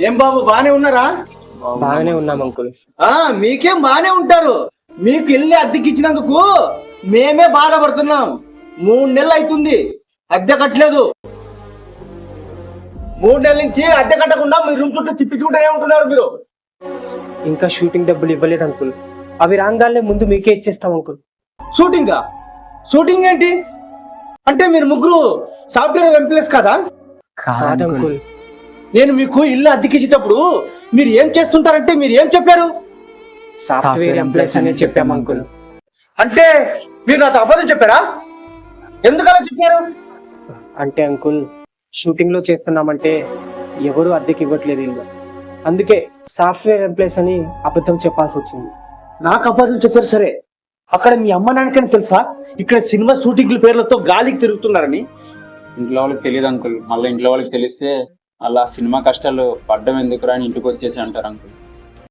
ఏం బాబు బానే ఉన్నారా? బాగానే ఉన్నాం అంకుల్. మీకేం బానే ఉంటారు. మీకు ఇల్లు అద్దెకి ఇచ్చినందుకు మేమే బాధపడుతున్నాం. 3 నెలలు అవుతుంది అద్దె కట్టలేదు. 3 నెలల నుంచి అద్దె కట్టకుండా మీ రూమ్ చుట్టూ తిప్పించుకుంటూనే ఉంటున్నారు మీరు. ఇంకా షూటింగ్ డబ్బులు ఇవ్వలేదు అంకుల్. అవి రాగానే ముందు మీకే ఇచ్చేస్తాం అంకుల్. షూటింగ్ ఏంటి అంటే మీరు ముగ్గురు సాఫ్ట్వేర్ ఎంప్లాయీస్ కదా? కాదు అంకుల్. నేను మీకు ఇల్లు అద్దెకిచ్చేటప్పుడు మీరు ఏం చేస్తుంటారంటే మీరు ఏం చెప్పారు? సాఫ్ట్వేర్ ఎంప్లాయీస్ అని చెప్పాం అంకుల్. అంటే మీరు నాతో అబద్ధం చెప్పారా? ఎందుకలా చెప్పారు? అంటే అంకుల్, షూటింగ్ లో చేస్తున్నామంటే ఎవరు అద్దెకి ఇవ్వట్లేదు ఇల్లు, అందుకే సాఫ్ట్వేర్ ఎంప్లాయీస్ అని అబద్ధం చెప్పాల్సి వచ్చింది. నాకు అబద్ధం చెప్పారు సరే, అక్కడ మీ అమ్మ నాన్నకని తెలుసా ఇక్కడ సినిమా షూటింగ్ల పేర్లతో గాలికి తిరుగుతున్నారని? ఇంట్లో వాళ్ళకి తెలియదు అంకుల్. మళ్ళీ ఇంట్లో వాళ్ళకి తెలిస్తే అలా సినిమా కష్టాలు పడ్డం ఎందుకురా అని ఇంటికి వచ్చేసి అంటారు అంకుల్.